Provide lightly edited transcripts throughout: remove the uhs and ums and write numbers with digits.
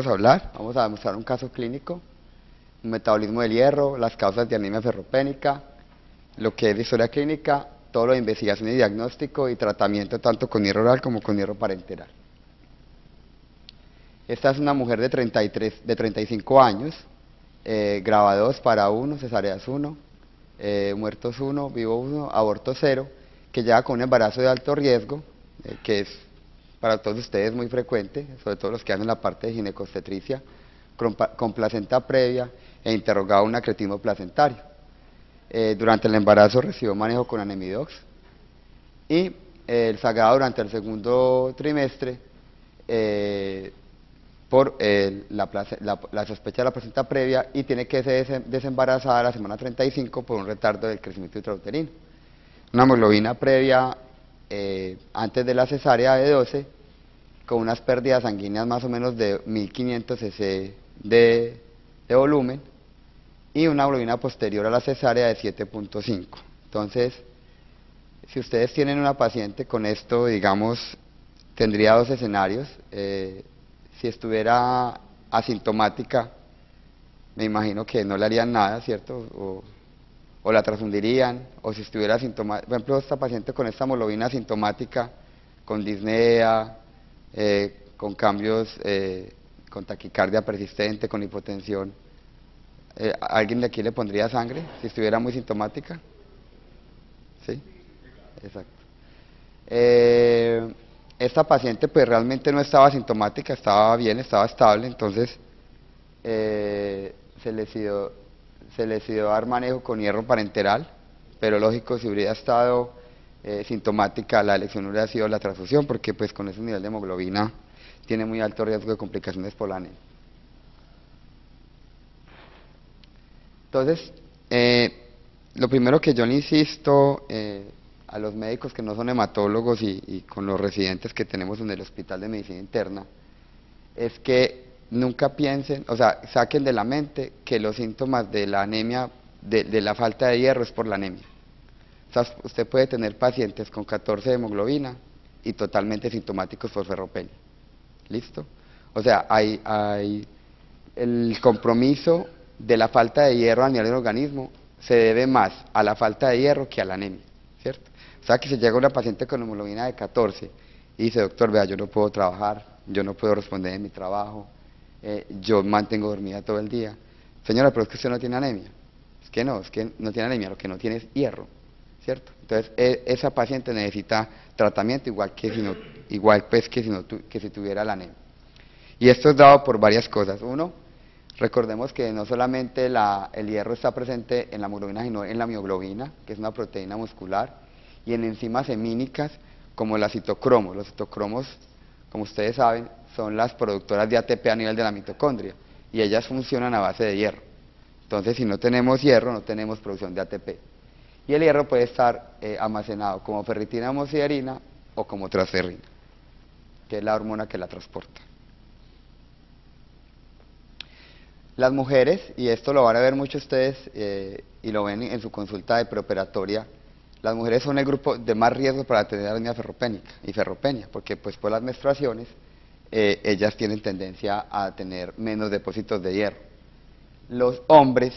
Vamos a demostrar un caso clínico, un metabolismo del hierro, las causas de anemia ferropénica, lo que es historia clínica, todo lo de investigación y diagnóstico y tratamiento tanto con hierro oral como con hierro parenteral. Esta es una mujer de 35 años, grava 2, para 1, cesáreas 1, muertos 1, vivo 1, aborto 0, que llega con un embarazo de alto riesgo, que es para todos ustedes muy frecuente, sobre todo los que hacen la parte de ginecobstetricia, con placenta previa e interrogado un acretismo placentario. Durante el embarazo recibió manejo con anemidox y el sagrado durante el segundo trimestre por la sospecha de la placenta previa y tiene que ser desembarazada a la semana 35 por un retardo del crecimiento intrauterino. Una hemoglobina previa antes de la cesárea de 12, con unas pérdidas sanguíneas más o menos de 1500 cc de volumen y una hemoglobina posterior a la cesárea de 7.5. Entonces, si ustedes tienen una paciente con esto, digamos, tendría dos escenarios. Si estuviera asintomática, me imagino que no le harían nada, ¿cierto? O la transfundirían, o si estuviera asintomática, por ejemplo, esta paciente con esta hemoglobina asintomática, con disnea, con cambios, con taquicardia persistente, con hipotensión, ¿alguien de aquí le pondría sangre si estuviera muy sintomática? ¿Sí? Exacto. Esta paciente pues realmente no estaba sintomática, estaba bien, estaba estable, entonces se le decidió dar manejo con hierro parenteral, pero lógico, si hubiera estado sintomática, la elección hubiera sido la transfusión, porque pues con ese nivel de hemoglobina tiene muy alto riesgo de complicaciones por la anemia. Entonces, lo primero que yo le insisto a los médicos que no son hematólogos y con los residentes que tenemos en el Hospital de Medicina Interna, es que nunca piensen, o sea, saquen de la mente que los síntomas de la anemia, de la falta de hierro es por la anemia. O sea, usted puede tener pacientes con 14 de hemoglobina y totalmente sintomáticos por ferropenia. ¿Listo? O sea, hay el compromiso de la falta de hierro a nivel del organismo se debe más a la falta de hierro que a la anemia, ¿cierto? O sea, que si llega una paciente con hemoglobina de 14 y dice, doctor, vea, yo no puedo trabajar, yo no puedo responder en mi trabajo, yo mantengo dormida todo el día. Señora, pero es que usted no tiene anemia. Es que no tiene anemia, lo que no tiene es hierro, ¿cierto? Entonces, esa paciente necesita tratamiento igual que si tuviera la anemia. Y esto es dado por varias cosas. Uno, recordemos que no solamente el hierro está presente en la hemoglobina, sino en la mioglobina, que es una proteína muscular, y en enzimas hemínicas como la citocromos. Los citocromos, como ustedes saben, son las productoras de ATP a nivel de la mitocondria, y ellas funcionan a base de hierro. Entonces, si no tenemos hierro, no tenemos producción de ATP. Y el hierro puede estar almacenado como ferritina homosiderina o como transferrina, que es la hormona que la transporta. Las mujeres, y esto lo van a ver mucho ustedes y lo ven en su consulta de preoperatoria, las mujeres son el grupo de más riesgo para tener anemia ferropénica y ferropenia, porque pues por las menstruaciones ellas tienen tendencia a tener menos depósitos de hierro. Los hombres,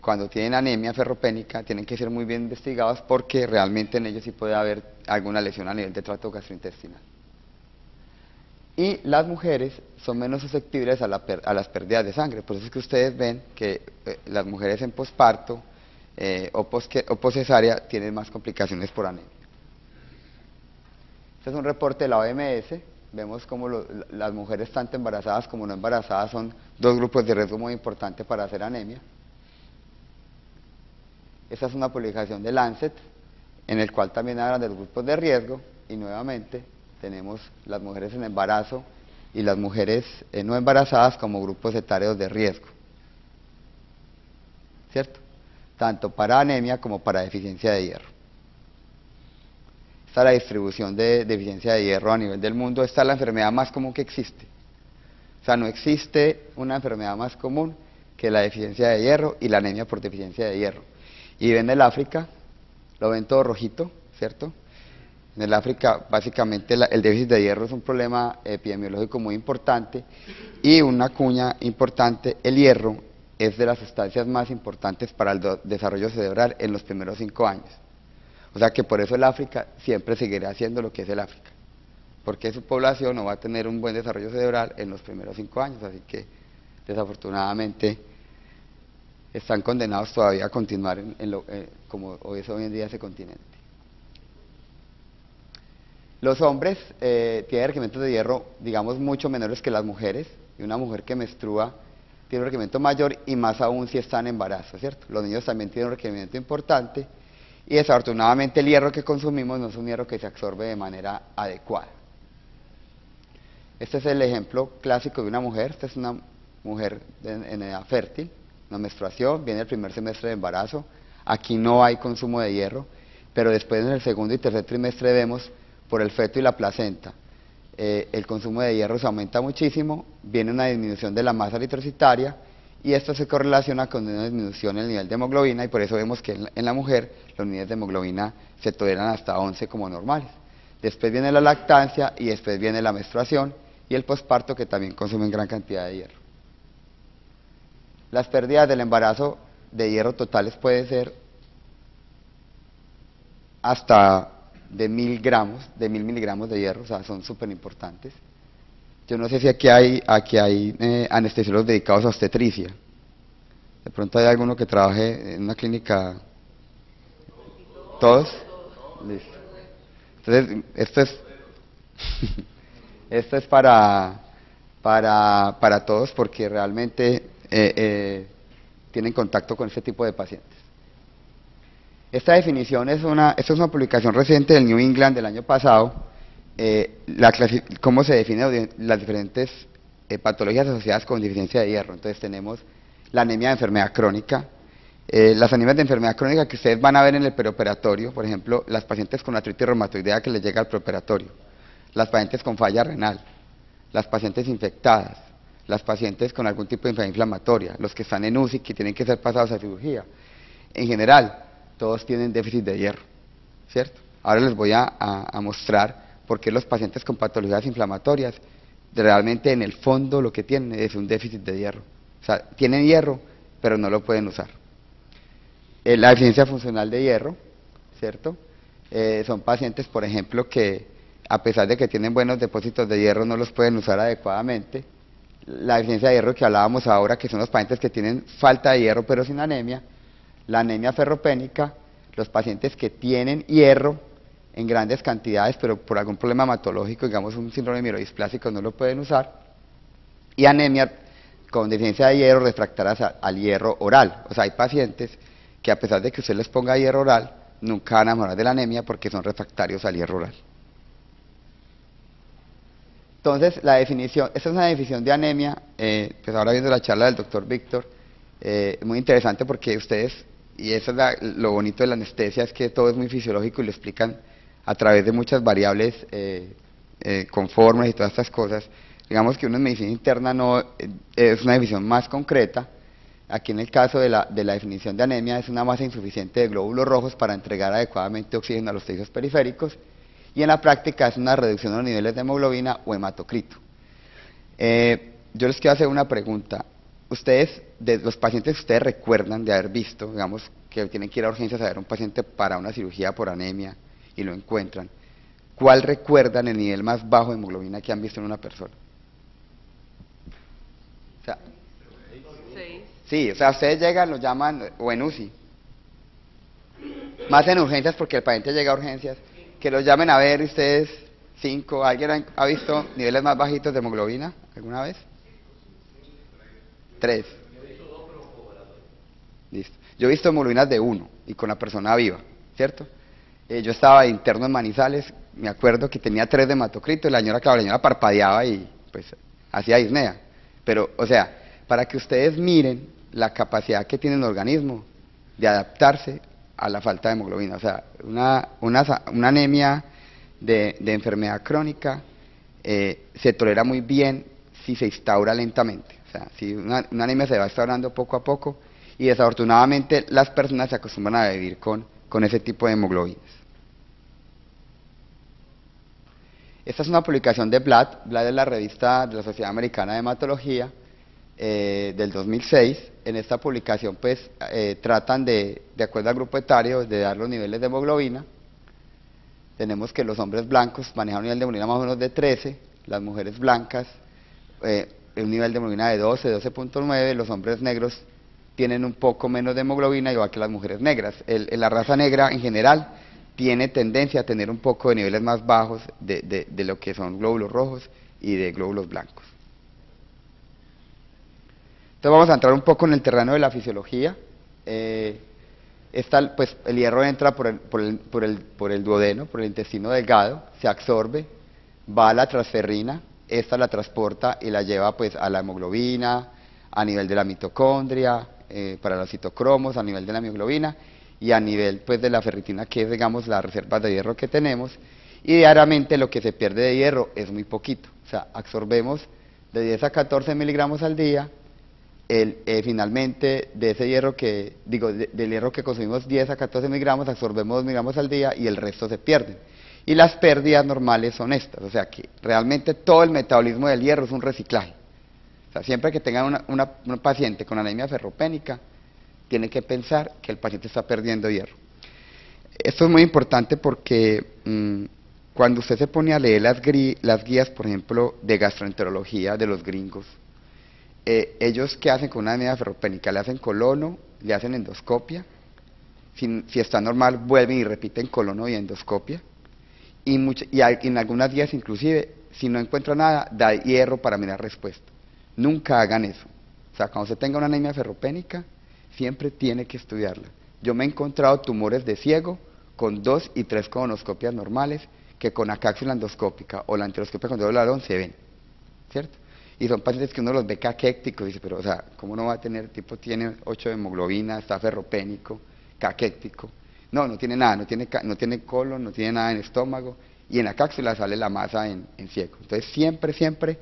cuando tienen anemia ferropénica, tienen que ser muy bien investigados porque realmente en ellos sí puede haber alguna lesión a nivel de tracto gastrointestinal. Y las mujeres son menos susceptibles a las pérdidas de sangre, por eso es que ustedes ven que las mujeres en posparto o poscesárea tienen más complicaciones por anemia. Este es un reporte de la OMS, vemos como las mujeres tanto embarazadas como no embarazadas son dos grupos de riesgo muy importantes para hacer anemia. Esta es una publicación de Lancet, en el cual también hablan de los grupos de riesgo, y nuevamente tenemos las mujeres en embarazo y las mujeres no embarazadas como grupos etarios de riesgo, ¿cierto? Tanto para anemia como para deficiencia de hierro. Esta es la distribución de deficiencia de hierro a nivel del mundo. Esta es la enfermedad más común que existe. O sea, no existe una enfermedad más común que la deficiencia de hierro y la anemia por deficiencia de hierro. Y ven el África, lo ven todo rojito, ¿cierto? En el África, básicamente, el déficit de hierro es un problema epidemiológico muy importante y una cuña importante, el hierro es de las sustancias más importantes para el desarrollo cerebral en los primeros 5 años. O sea que por eso el África siempre seguirá siendo lo que es el África, porque su población no va a tener un buen desarrollo cerebral en los primeros 5 años, así que desafortunadamente están condenados todavía a continuar como es hoy en día ese continente. Los hombres tienen requerimientos de hierro, digamos, mucho menores que las mujeres, y una mujer que menstrua tiene un requerimiento mayor, y más aún si está en embarazo, ¿cierto? Los niños también tienen un requerimiento importante, y desafortunadamente el hierro que consumimos no es un hierro que se absorbe de manera adecuada. Este es el ejemplo clásico de una mujer. Esta es una mujer en edad fértil, una menstruación, viene el primer semestre de embarazo, aquí no hay consumo de hierro, pero después en el segundo y tercer trimestre vemos por el feto y la placenta, el consumo de hierro se aumenta muchísimo, viene una disminución de la masa eritrocitaria y esto se correlaciona con una disminución en el nivel de hemoglobina y por eso vemos que en la mujer los niveles de hemoglobina se toleran hasta 11 como normales. Después viene la lactancia y después viene la menstruación y el posparto que también consumen gran cantidad de hierro. Las pérdidas del embarazo de hierro totales pueden ser hasta de 1000 miligramos de hierro, o sea, son súper importantes. Yo no sé si aquí hay anestesiólogos dedicados a obstetricia. De pronto hay alguno que trabaje en una clínica. ¿Todos? Listo. Entonces, esto es para todos porque realmente tienen contacto con este tipo de pacientes. Esta definición esta es una publicación reciente del New England del año pasado, cómo se definen las diferentes patologías asociadas con deficiencia de hierro. Entonces tenemos la anemia de enfermedad crónica, las anemias de enfermedad crónica que ustedes van a ver en el preoperatorio, por ejemplo, las pacientes con artritis reumatoidea que les llega al preoperatorio, las pacientes con falla renal, las pacientes infectadas, las pacientes con algún tipo de enfermedad inflamatoria, los que están en UCI que tienen que ser pasados a cirugía. En general, todos tienen déficit de hierro, ¿cierto? Ahora les voy a mostrar por qué los pacientes con patologías inflamatorias realmente en el fondo lo que tienen es un déficit de hierro. O sea, tienen hierro, pero no lo pueden usar. La deficiencia funcional de hierro, ¿cierto? Son pacientes, por ejemplo, que a pesar de que tienen buenos depósitos de hierro, no los pueden usar adecuadamente. La deficiencia de hierro que hablábamos ahora, que son los pacientes que tienen falta de hierro pero sin anemia. La anemia ferropénica, los pacientes que tienen hierro en grandes cantidades, pero por algún problema hematológico, digamos un síndrome mielodisplásico, no lo pueden usar. Y anemia con deficiencia de hierro refractarias al hierro oral. O sea, hay pacientes que a pesar de que usted les ponga hierro oral, nunca van a mejorar de la anemia porque son refractarios al hierro oral. Entonces, la definición, esta es una definición de anemia, pues ahora viendo la charla del doctor Víctor, muy interesante porque ustedes, y eso es lo bonito de la anestesia, es que todo es muy fisiológico y lo explican a través de muchas variables con fórmulas y todas estas cosas. Digamos que uno en medicina interna no es una definición más concreta. Aquí en el caso de la definición de anemia es una masa insuficiente de glóbulos rojos para entregar adecuadamente oxígeno a los tejidos periféricos y en la práctica es una reducción de los niveles de hemoglobina o hematocrito. Yo les quiero hacer una pregunta. Ustedes, de los pacientes que ustedes recuerdan de haber visto, digamos que tienen que ir a urgencias a ver a un paciente para una cirugía por anemia y lo encuentran, ¿cuál recuerdan el nivel más bajo de hemoglobina que han visto en una persona? O sea, 6. Sí, o sea, ustedes llegan, lo llaman, o en UCI, más en urgencias porque el paciente llega a urgencias, que los llamen a ver ustedes 5, ¿alguien ha visto niveles más bajitos de hemoglobina alguna vez? 3. Listo. Yo he visto hemoglobinas de 1 y con la persona viva, ¿cierto? Yo estaba interno en Manizales, me acuerdo que tenía 3 de hematocrito y la señora parpadeaba y pues hacía disnea. Pero, o sea, para que ustedes miren la capacidad que tiene el organismo de adaptarse a la falta de hemoglobina. O sea, una anemia de enfermedad crónica se tolera muy bien si se instaura lentamente. O sea, si una anemia se va instaurando poco a poco y desafortunadamente las personas se acostumbran a vivir con ese tipo de hemoglobinas. Esta es una publicación de Blood. Blood es la revista de la Sociedad Americana de Hematología del 2006. En esta publicación pues tratan de acuerdo al grupo etario, de dar los niveles de hemoglobina. Tenemos que los hombres blancos manejan un nivel de hemoglobina más o menos de 13, las mujeres blancas un nivel de hemoglobina de 12, 12.9, los hombres negros tienen un poco menos de hemoglobina, igual que las mujeres negras. La raza negra en general tiene tendencia a tener un poco de niveles más bajos de lo que son glóbulos rojos y de glóbulos blancos. Entonces vamos a entrar un poco en el terreno de la fisiología. Pues el hierro entra por el duodeno, por el intestino delgado, se absorbe, va a la transferrina, esta la transporta y la lleva pues a la hemoglobina, a nivel de la mitocondria, para los citocromos, a nivel de la mioglobina y a nivel pues de la ferritina, que es digamos las reservas de hierro que tenemos, y diariamente lo que se pierde de hierro es muy poquito, o sea, absorbemos de 10 a 14 miligramos al día. Finalmente de ese hierro del hierro que consumimos 10 a 14 miligramos, absorbemos 2 miligramos al día y el resto se pierden. Y las pérdidas normales son estas, o sea que realmente todo el metabolismo del hierro es un reciclaje. O sea, siempre que tengan un paciente con anemia ferropénica, tiene que pensar que el paciente está perdiendo hierro. Esto es muy importante porque cuando usted se pone a leer las guías, por ejemplo, de gastroenterología de los gringos, ellos ¿qué hacen con una anemia ferropénica? Le hacen colono, le hacen endoscopia, si está normal vuelven y repiten colono y endoscopia, y en algunas guías inclusive, si no encuentra nada, da hierro para mirar respuesta. Nunca hagan eso. O sea, cuando se tenga una anemia ferropénica, siempre tiene que estudiarla. Yo me he encontrado tumores de ciego con 2 y 3 colonoscopias normales, que con la cápsula endoscópica o la enteroscopia con doble ladrón se ven, ¿cierto? Y son pacientes que uno los ve caquécticos, dice, pero o sea, ¿cómo no va a tener? Tipo tiene 8 de hemoglobina, está ferropénico, caquéctico. No, no tiene nada, no tiene colon, no tiene nada en estómago, y en la cápsula sale la masa en ciego. Entonces siempre,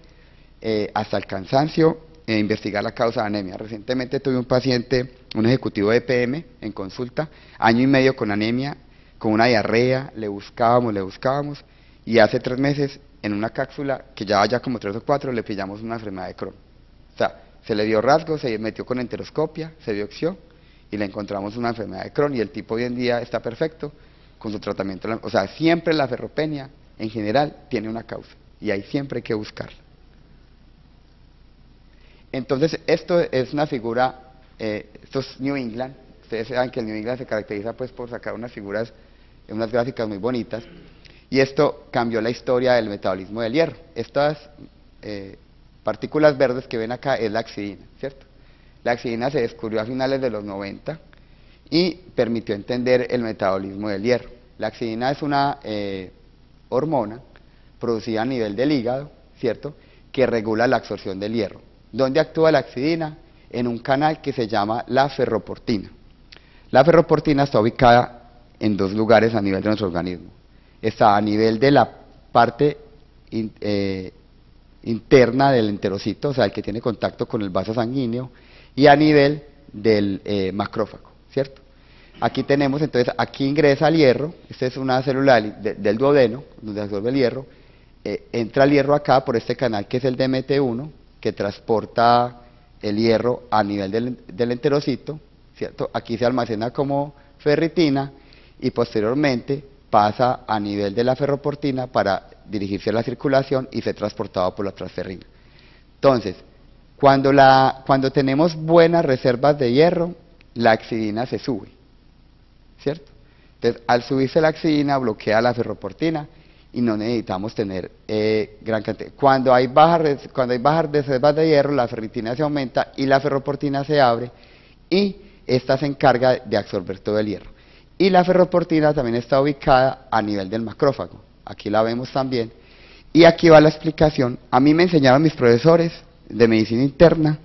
hasta el cansancio, investigar la causa de anemia. Recientemente tuve un paciente, un ejecutivo de EPM, en consulta, año y medio con anemia, con una diarrea, le buscábamos, y hace 3 meses, en una cápsula, que ya vaya como 3 o 4, le pillamos una enfermedad de Crohn. O sea, se le dio rasgos, se metió con enteroscopia, se biopsió, y le encontramos una enfermedad de Crohn, y el tipo hoy en día está perfecto con su tratamiento. O sea, siempre la ferropenia, en general, tiene una causa, y ahí siempre hay que buscarla. Entonces, esto es una figura, esto es New England. Ustedes saben que el New England se caracteriza pues por sacar unas figuras, unas gráficas muy bonitas, y esto cambió la historia del metabolismo del hierro. Estas partículas verdes que ven acá es la axidina, ¿cierto? La axidina se descubrió a finales de los 90 y permitió entender el metabolismo del hierro. La axidina es una hormona producida a nivel del hígado, ¿cierto?, que regula la absorción del hierro. ¿Dónde actúa la axidina? En un canal que se llama la ferroportina. La ferroportina está ubicada en 2 lugares a nivel de nuestro organismo. Está a nivel de la parte interna del enterocito, o sea, el que tiene contacto con el vaso sanguíneo, y a nivel del macrófago, ¿cierto? Aquí tenemos, entonces, aquí ingresa el hierro, esta es una célula del duodeno, donde absorbe el hierro, entra el hierro acá por este canal que es el DMT1, que transporta el hierro a nivel del enterocito, ¿cierto? Aquí se almacena como ferritina y posteriormente pasa a nivel de la ferroportina para dirigirse a la circulación y ser transportado por la transferrina. Entonces, cuando tenemos buenas reservas de hierro, la axidina se sube, ¿cierto? Entonces, al subirse la axidina bloquea la ferroportina y no necesitamos tener gran cantidad. Cuando hay bajas reservas de hierro, la ferritina se aumenta y la ferroportina se abre, y esta se encarga de absorber todo el hierro. Y la ferroportina también está ubicada a nivel del macrófago, aquí la vemos también, y aquí va la explicación. A mí me enseñaron mis profesores de medicina interna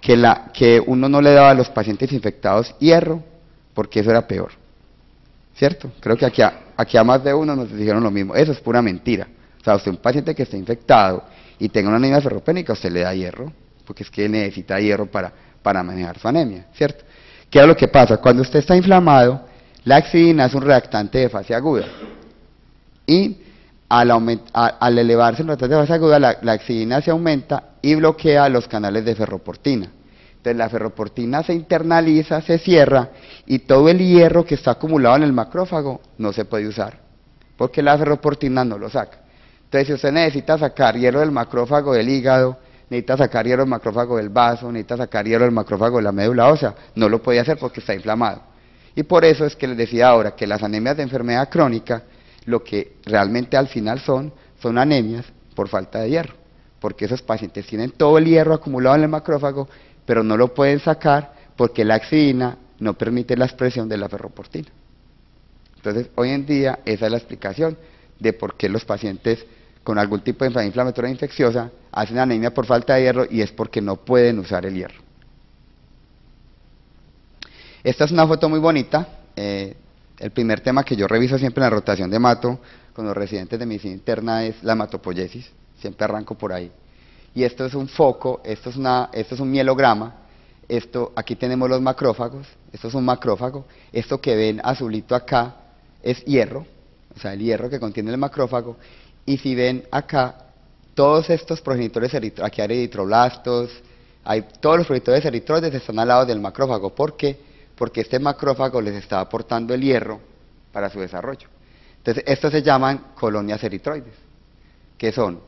que uno no le daba a los pacientes infectados hierro, porque eso era peor, ¿cierto? Creo que aquí a más de uno nos dijeron lo mismo. Eso es pura mentira. O sea, usted, un paciente que esté infectado y tenga una anemia ferropénica, usted le da hierro, porque es que necesita hierro para manejar su anemia, ¿cierto? ¿Qué es lo que pasa? Cuando usted está inflamado, la axidina es un reactante de fase aguda, y al elevarse en la fase aguda, la exidina se aumenta y bloquea los canales de ferroportina. Entonces la ferroportina se internaliza, se cierra y todo el hierro que está acumulado en el macrófago no se puede usar, porque la ferroportina no lo saca. Entonces si usted necesita sacar hierro del macrófago del hígado, necesita sacar hierro del macrófago del vaso, necesita sacar hierro del macrófago de la médula ósea, no lo puede hacer porque está inflamado. Y por eso es que les decía ahora que las anemias de enfermedad crónica, lo que realmente al final son anemias por falta de hierro, porque esos pacientes tienen todo el hierro acumulado en el macrófago, pero no lo pueden sacar porque la exidina no permite la expresión de la ferroportina. Entonces, hoy en día, esa es la explicación de por qué los pacientes con algún tipo de enfermedad inflamatoria infecciosa hacen anemia por falta de hierro y es porque no pueden usar el hierro. Esta es una foto muy bonita. El primer tema que yo reviso siempre en la rotación de hemato con los residentes de medicina interna es la hematopoiesis. Siempre arranco por ahí. Y esto es un foco, esto es un mielograma, aquí tenemos los macrófagos, esto es un macrófago, esto que ven azulito acá es hierro, o sea el hierro que contiene el macrófago, y si ven acá, todos estos progenitores aquí hay eritroblastos, todos los progenitores eritroides están al lado del macrófago. ¿Por qué? Porque este macrófago les está aportando el hierro para su desarrollo. Entonces, estos se llaman colonias eritroides, que son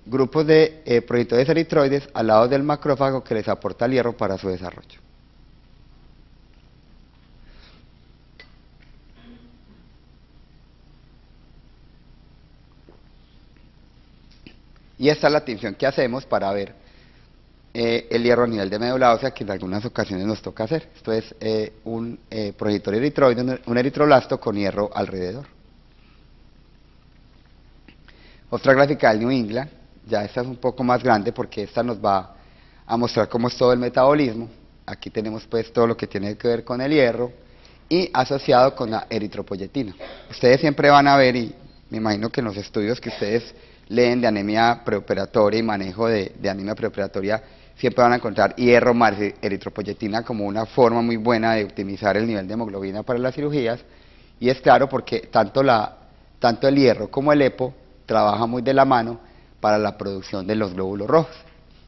grupos de progenitores eritroides al lado del macrófago que les aporta el hierro para su desarrollo. Y esta es la tinción que hacemos para ver el hierro a nivel de médula ósea, que en algunas ocasiones nos toca hacer. Esto es un progenitor eritroide, un eritroblasto con hierro alrededor. Otra gráfica del New England, ya esta es un poco más grande porque esta nos va a mostrar cómo es todo el metabolismo. Aquí tenemos pues todo lo que tiene que ver con el hierro y asociado con la eritropoyetina. Ustedes siempre van a ver, y me imagino que en los estudios que ustedes leen de anemia preoperatoria y manejo de anemia preoperatoria, siempre van a encontrar hierro más eritropoyetina como una forma muy buena de optimizar el nivel de hemoglobina para las cirugías. Y es claro porque tanto el hierro como el EPO trabaja muy de la mano para la producción de los glóbulos rojos.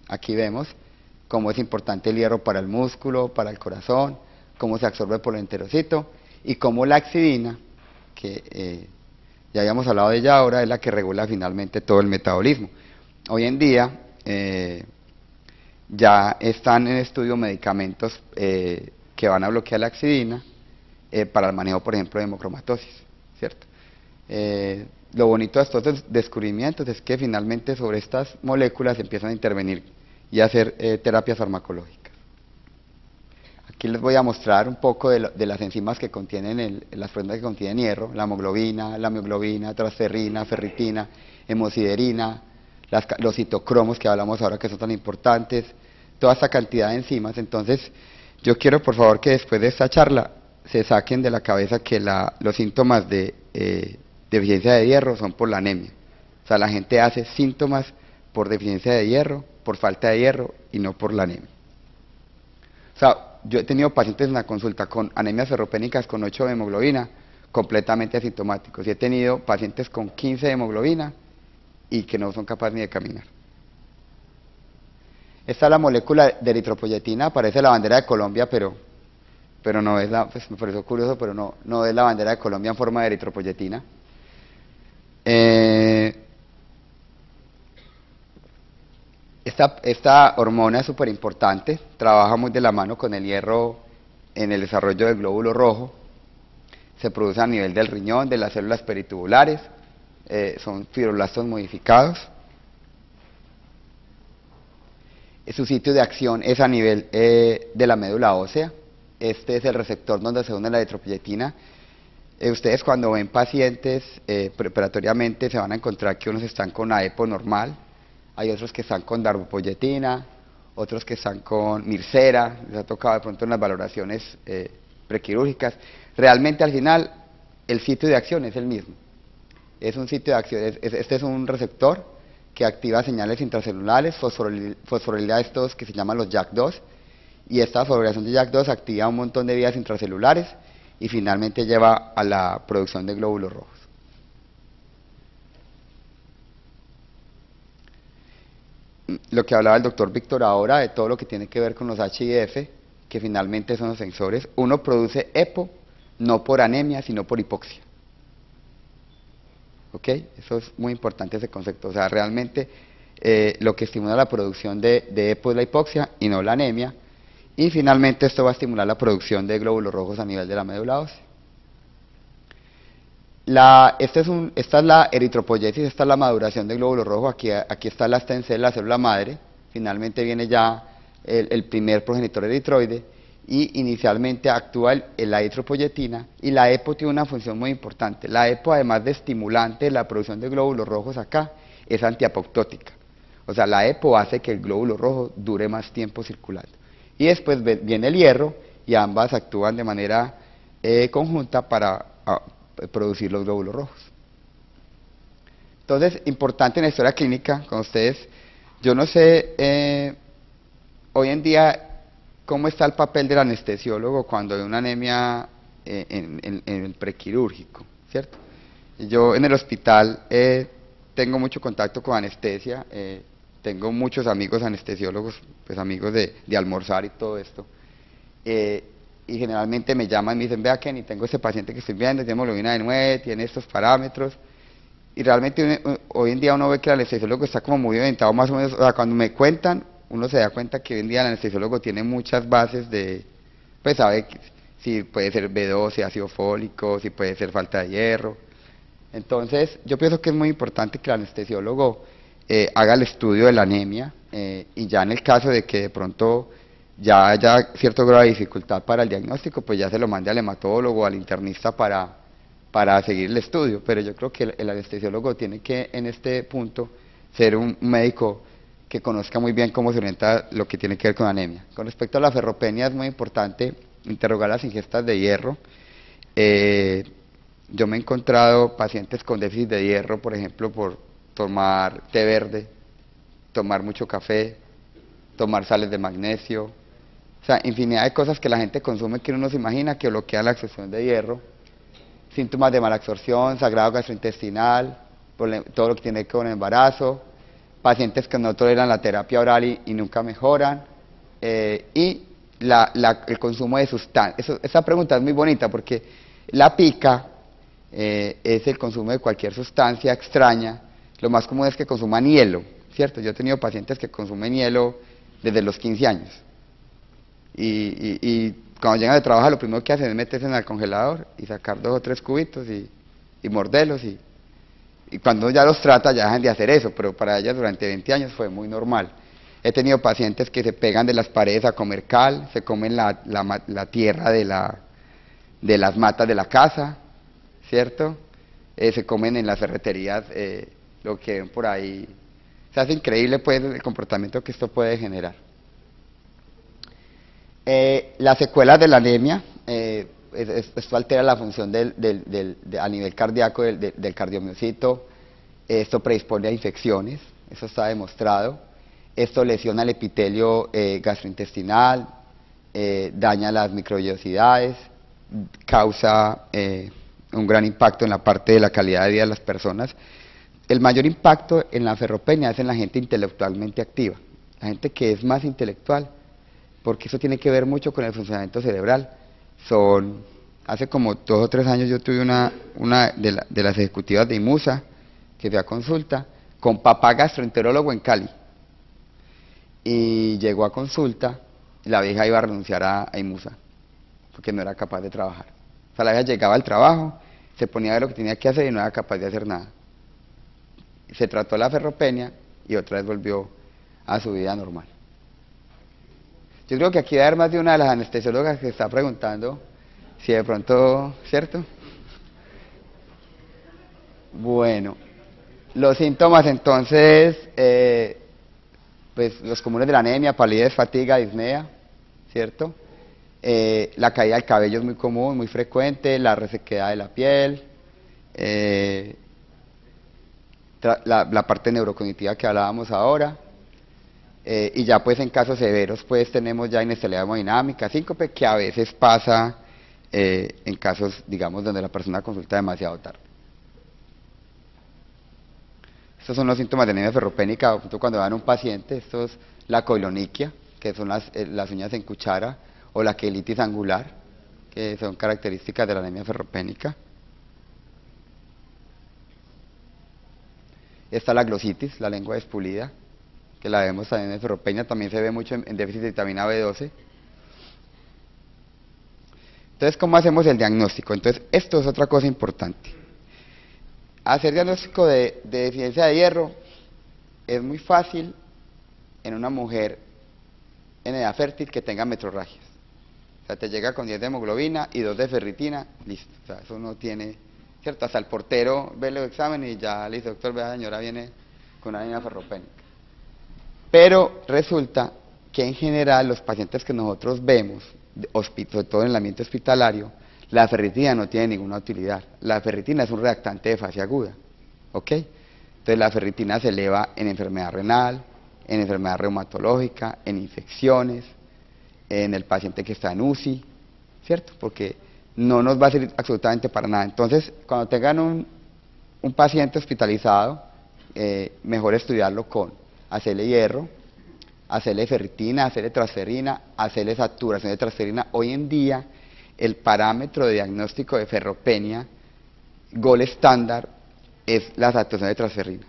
Aquí vemos cómo es importante el hierro para el músculo, para el corazón, cómo se absorbe por el enterocito y cómo la exidina, que ya habíamos hablado de ella ahora, es la que regula finalmente todo el metabolismo. Hoy en día ya están en estudio medicamentos que van a bloquear la exidina para el manejo, por ejemplo, de hemocromatosis, ¿cierto? Lo bonito de estos descubrimientos es que finalmente sobre estas moléculas empiezan a intervenir y a hacer terapias farmacológicas. Aquí les voy a mostrar un poco de las enzimas que contienen, las proteínas que contienen hierro, la hemoglobina, la mioglobina, transferrina, ferritina, hemosiderina, los citocromos que hablamos ahora que son tan importantes, toda esta cantidad de enzimas. Entonces, yo quiero por favor que después de esta charla se saquen de la cabeza que los síntomas de deficiencia de hierro son por la anemia. O sea, la gente hace síntomas por deficiencia de hierro, por falta de hierro y no por la anemia. O sea, yo he tenido pacientes en la consulta con anemias ferropénicas con 8 de hemoglobina, completamente asintomáticos. Y he tenido pacientes con 15 de hemoglobina y que no son capaces ni de caminar. Esta es la molécula de eritropoyetina, parece la bandera de Colombia, pero no es pues me pareció curioso, pero no es la bandera de Colombia en forma de eritropoyetina. Esta hormona es súper importante, trabaja muy de la mano con el hierro en el desarrollo del glóbulo rojo, se produce a nivel del riñón, de las células peritubulares, son fibroblastos modificados. Su sitio de acción es a nivel de la médula ósea. Este es el receptor donde se une la eritropoyetina. Ustedes cuando ven pacientes preparatoriamente se van a encontrar que unos están con AEPO normal, hay otros que están con darbepoyetina, otros que están con Mircera, les ha tocado de pronto en las valoraciones prequirúrgicas. Realmente al final el sitio de acción es el mismo. Es un sitio de acción, este es un receptor que activa señales intracelulares, fosforilidades 2 que se llaman los JAK2, y esta fosforilación de JAK2 activa un montón de vías intracelulares y finalmente lleva a la producción de glóbulos rojos. lo que hablaba el doctor Víctor ahora, de todo lo que tiene que ver con los HIF, que finalmente son los sensores. Uno produce EPO, no por anemia, sino por hipoxia. ¿Ok? Eso es muy importante ese concepto. O sea, realmente lo que estimula la producción de EPO es la hipoxia y no la anemia. Y finalmente esto va a estimular la producción de glóbulos rojos a nivel de la médula ósea. Esta es la eritropoyesis, esta es la maduración de glóbulos rojos, aquí está la stem cell, la célula madre, finalmente viene ya el primer progenitor eritroide, y inicialmente actúa la eritropoyetina, y la EPO tiene una función muy importante. La EPO, además de estimulante de la producción de glóbulos rojos acá, es antiapoptótica. O sea, la EPO hace que el glóbulo rojo dure más tiempo circulando. Y después viene el hierro, y ambas actúan de manera conjunta para producir los glóbulos rojos. Entonces, importante en la historia clínica con ustedes, yo no sé hoy en día cómo está el papel del anestesiólogo cuando hay una anemia en el prequirúrgico, ¿cierto? Yo en el hospital tengo mucho contacto con anestesia, tengo muchos amigos anestesiólogos, pues amigos de almorzar y todo esto. Y generalmente me llaman y me dicen, vea Kenny, tengo ese paciente que estoy viendo, tiene hemoglobina de 9, tiene estos parámetros, y realmente hoy en día uno ve que el anestesiólogo está como muy orientado más o menos, o sea, cuando me cuentan, uno se da cuenta que hoy en día el anestesiólogo tiene muchas bases de, pues sabe si puede ser B12, si ácido fólico, si puede ser falta de hierro. Entonces, yo pienso que es muy importante que el anestesiólogo haga el estudio de la anemia, y ya en el caso de que de pronto ya haya cierto grado de dificultad para el diagnóstico, pues ya se lo mande al hematólogo, al internista para seguir el estudio. Pero yo creo que el anestesiólogo tiene que, en este punto, ser un médico que conozca muy bien cómo se orienta lo que tiene que ver con anemia. Con respecto a la ferropenia, es muy importante interrogar las ingestas de hierro. Yo me he encontrado pacientes con déficit de hierro, por ejemplo, por tomar té verde, tomar mucho café, tomar sales de magnesio, o sea, infinidad de cosas que la gente consume que uno no se imagina que bloquean la absorción de hierro, síntomas de malabsorción, sangrado gastrointestinal, todo lo que tiene que ver con el embarazo, pacientes que no toleran la terapia oral y nunca mejoran, y el consumo de sustancias. Esa pregunta es muy bonita porque la pica es el consumo de cualquier sustancia extraña. Lo más común es que consuman hielo, ¿cierto? Yo he tenido pacientes que consumen hielo desde los 15 años. Y cuando llegan de trabajo lo primero que hacen es meterse en el congelador y sacar 2 o 3 cubitos y morderlos, y cuando ya los trata ya dejan de hacer eso, pero para ellas durante 20 años fue muy normal. He tenido pacientes que se pegan de las paredes a comer cal, se comen la tierra de las matas de la casa, ¿cierto? Se comen en las ferreterías lo que ven por ahí. Se hace increíble pues el comportamiento que esto puede generar. Las secuelas de la anemia, esto altera la función a nivel cardíaco del cardiomiocito, esto predispone a infecciones, eso está demostrado, esto lesiona el epitelio gastrointestinal, daña las microvellosidades, causa un gran impacto en la parte de la calidad de vida de las personas. El mayor impacto en la ferropenia es en la gente intelectualmente activa, la gente que es más intelectual, porque eso tiene que ver mucho con el funcionamiento cerebral. Hace como 2 o 3 años yo tuve una de las ejecutivas de IMUSA, que fue a consulta, con papá gastroenterólogo en Cali. Y llegó a consulta, y la vieja iba a renunciar a IMUSA, porque no era capaz de trabajar. O sea, la vieja llegaba al trabajo, se ponía a ver lo que tenía que hacer y no era capaz de hacer nada. Se trató la ferropenia y otra vez volvió a su vida normal. Yo creo que aquí va a haber más de una de las anestesiólogas que está preguntando si de pronto, ¿cierto? Bueno, los síntomas entonces, pues los comunes de la anemia, palidez, fatiga, disnea, ¿cierto? La caída del cabello es muy común, muy frecuente, la resequedad de la piel, la parte neurocognitiva que hablábamos ahora. Y ya pues en casos severos pues tenemos ya inestabilidad hemodinámica, síncope, que a veces pasa en casos, digamos, donde la persona consulta demasiado tarde. Estos son los síntomas de anemia ferropénica cuando van a un paciente. Esto es la coiloniquia, que son las uñas en cuchara, o la quelitis angular, que son características de la anemia ferropénica. Está la glositis, la lengua despulida, que la vemos también en ferropenia, también se ve mucho en déficit de vitamina B12. Entonces, ¿cómo hacemos el diagnóstico? Entonces, esto es otra cosa importante. Hacer diagnóstico de deficiencia de hierro es muy fácil en una mujer en edad fértil que tenga metrorragias. O sea, te llega con 10 de hemoglobina y 2 de ferritina, listo. O sea, eso no tiene, ¿cierto? Hasta el portero ve los exámenes y ya le dice, doctor, vea, señora viene con anemia ferropénica. Pero resulta que en general los pacientes que nosotros vemos, sobre todo en el ambiente hospitalario, la ferritina no tiene ninguna utilidad. La ferritina es un reactante de fase aguda, ¿ok? Entonces la ferritina se eleva en enfermedad renal, en enfermedad reumatológica, en infecciones, en el paciente que está en UCI, ¿cierto? Porque no nos va a servir absolutamente para nada. Entonces, cuando tengan un paciente hospitalizado, mejor estudiarlo con hacerle hierro, hacerle ferritina, hacerle transferina, hacerle saturación de transferina. Hoy en día, el parámetro de diagnóstico de ferropenia, gold estándar, es la saturación de transferrina.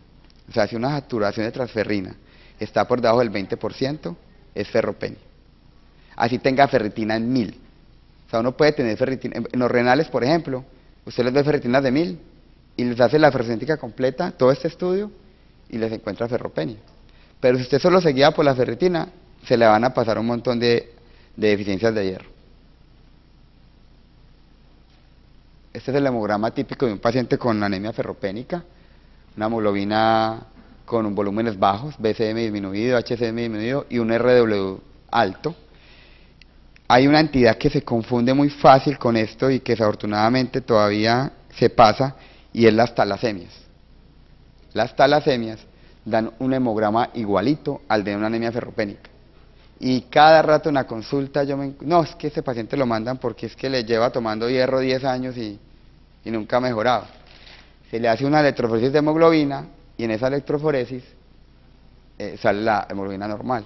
O sea, si una saturación de transferrina está por debajo del 20%, es ferropenia. Así tenga ferritina en 1000. O sea, uno puede tener ferritina, en los renales, por ejemplo, usted les da ferritinas de 1000 y les hace la ferrocenética completa, todo este estudio, y les encuentra ferropenia. Pero si usted solo se guía por la ferritina, se le van a pasar un montón de deficiencias de hierro. Este es el hemograma típico de un paciente con anemia ferropénica, una hemoglobina con volúmenes bajos, BCM disminuido, HCM disminuido y un RW alto. Hay una entidad que se confunde muy fácil con esto y que desafortunadamente todavía se pasa, y es las talasemias. Las talasemias dan un hemograma igualito al de una anemia ferropénica. Y cada rato en la consulta no, es que ese paciente lo mandan porque es que le lleva tomando hierro 10 años y nunca ha mejorado. Se le hace una electroforesis de hemoglobina y en esa electroforesis sale la hemoglobina normal.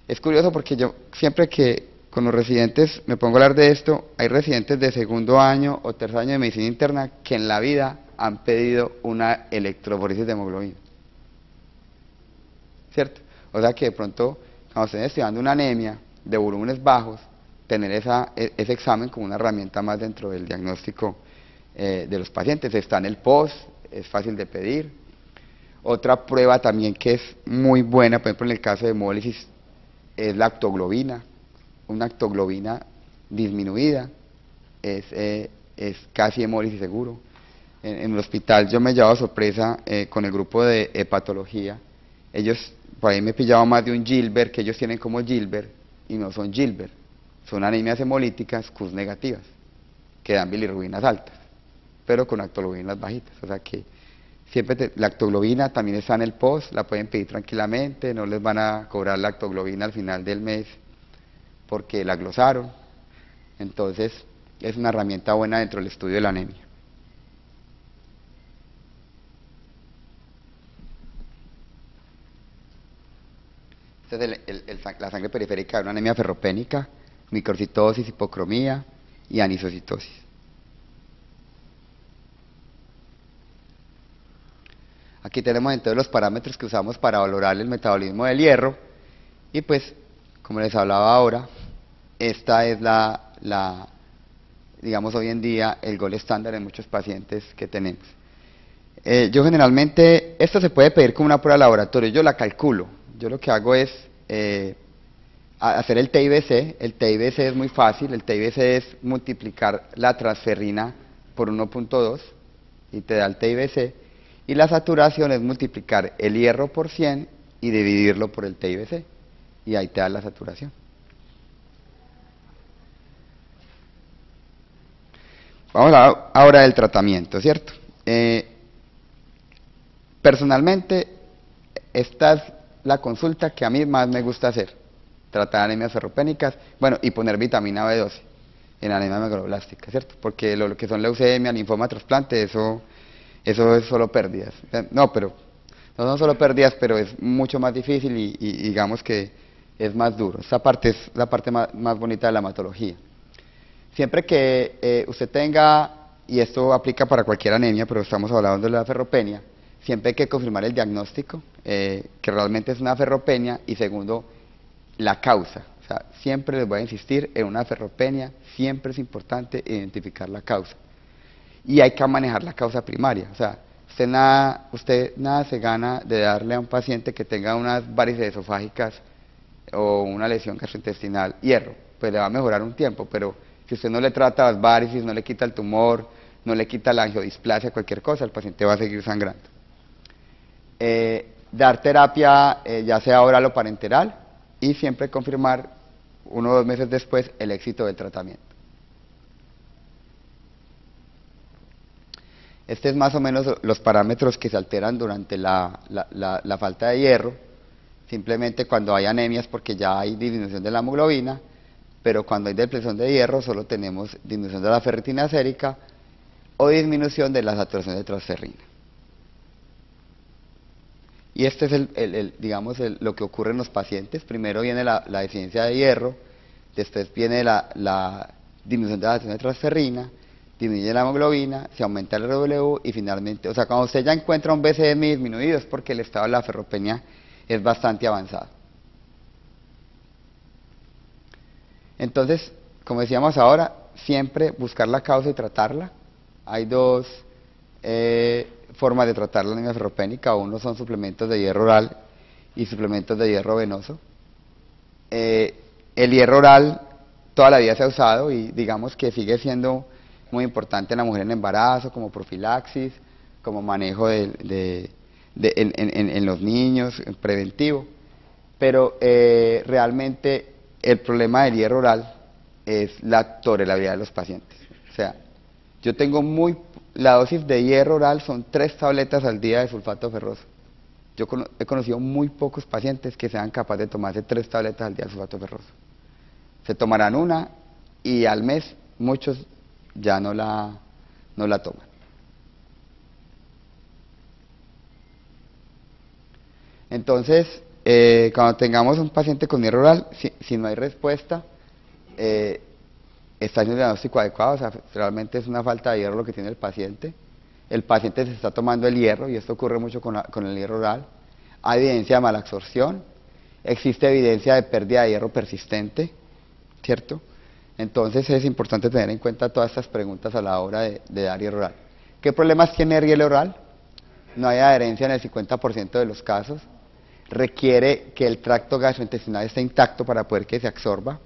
Es curioso porque yo siempre que con los residentes me pongo a hablar de esto, hay residentes de segundo año o tercer año de medicina interna que en la vida han pedido una electroforesis de hemoglobina. ¿Cierto? O sea que de pronto, cuando estén estudiando una anemia de volúmenes bajos, tener ese examen como una herramienta más dentro del diagnóstico de los pacientes. Está en el POS, es fácil de pedir. Otra prueba también que es muy buena, por ejemplo en el caso de hemólisis, es la actoglobina. Una actoglobina disminuida es casi hemólisis seguro. En el hospital yo me he llevado sorpresa con el grupo de hepatología. Ellos, por ahí me he pillado más de un Gilbert, que ellos tienen como Gilbert, y no son Gilbert, son anemias hemolíticas CUS negativas, que dan bilirrubinas altas, pero con actoglobinas bajitas. O sea que siempre la actoglobina también está en el POS, la pueden pedir tranquilamente, no les van a cobrar la actoglobina al final del mes porque la glosaron. Entonces es una herramienta buena dentro del estudio de la anemia. Esta es la sangre periférica de una anemia ferropénica, microcitosis, hipocromía y anisocitosis. Aquí tenemos entonces los parámetros que usamos para valorar el metabolismo del hierro y pues, como les hablaba ahora, esta es digamos hoy en día, el gold estándar en muchos pacientes que tenemos. Yo generalmente, esto se puede pedir como una prueba de laboratorio, yo la calculo. Yo lo que hago es hacer el TIBC. El TIBC es muy fácil, el TIBC es multiplicar la transferrina por 1.2 y te da el TIBC, y la saturación es multiplicar el hierro por 100 y dividirlo por el TIBC, y ahí te da la saturación. Vamos a hablar ahora del tratamiento, ¿cierto? Personalmente, esta es la consulta que a mí más me gusta hacer, tratar anemias ferropénicas, bueno, y poner vitamina B12 en anemia megaloblástica, ¿cierto? Porque lo que son leucemia, linfoma, trasplante, eso es solo pérdidas. No, pero No son solo pérdidas, pero es mucho más difícil y digamos que es más duro. Esta parte es la parte más bonita de la hematología. Siempre que usted tenga, y esto aplica para cualquier anemia, pero estamos hablando de la ferropenia, siempre hay que confirmar el diagnóstico, que realmente es una ferropenia, y segundo, la causa. O sea, siempre les voy a insistir, en una ferropenia siempre es importante identificar la causa. Y hay que manejar la causa primaria. O sea, usted nada se gana de darle a un paciente que tenga unas varices esofágicas o una lesión gastrointestinal hierro. Pues le va a mejorar un tiempo, pero si usted no le trata las varices, no le quita el tumor, no le quita la angiodisplasia, cualquier cosa, el paciente va a seguir sangrando. Dar terapia ya sea oral o parenteral y siempre confirmar 1 o 2 meses después el éxito del tratamiento. Este es más o menos los parámetros que se alteran durante la falta de hierro. Simplemente cuando hay anemias porque ya hay disminución de la hemoglobina, pero cuando hay depleción de hierro solo tenemos disminución de la ferritina sérica o disminución de la saturación de transferrina. Y este es digamos, lo que ocurre en los pacientes. Primero viene la deficiencia de hierro, después viene la disminución de la saturación de transferrina, disminuye la hemoglobina, se aumenta el RW y finalmente, o sea, cuando usted ya encuentra un BCM disminuido es porque el estado de la ferropenia es bastante avanzado. Entonces, como decíamos ahora, siempre buscar la causa y tratarla. Hay 2 formas de tratar la anemia ferropénica. Uno son suplementos de hierro oral y suplementos de hierro venoso. El hierro oral toda la vida se ha usado y digamos que sigue siendo muy importante en la mujer en embarazo, como profilaxis, como manejo en los niños, preventivo. Pero realmente el problema del hierro oral es la tolerabilidad de los pacientes. O sea, yo tengo la dosis de hierro oral son 3 tabletas al día de sulfato ferroso. Yo he conocido muy pocos pacientes que sean capaces de tomarse 3 tabletas al día de sulfato ferroso. Se tomarán una y al mes muchos ya no la toman. Entonces, cuando tengamos un paciente con hierro oral, si no hay respuesta, está haciendo el diagnóstico adecuado, o sea, realmente es una falta de hierro lo que tiene el paciente se está tomando el hierro, y esto ocurre mucho con el hierro oral. Hay evidencia de malabsorción, existe evidencia de pérdida de hierro persistente, ¿cierto? Entonces es importante tener en cuenta todas estas preguntas a la hora de dar hierro oral. ¿Qué problemas tiene el hierro oral? No hay adherencia en el 50% de los casos, requiere que el tracto gastrointestinal esté intacto para poder que se absorba,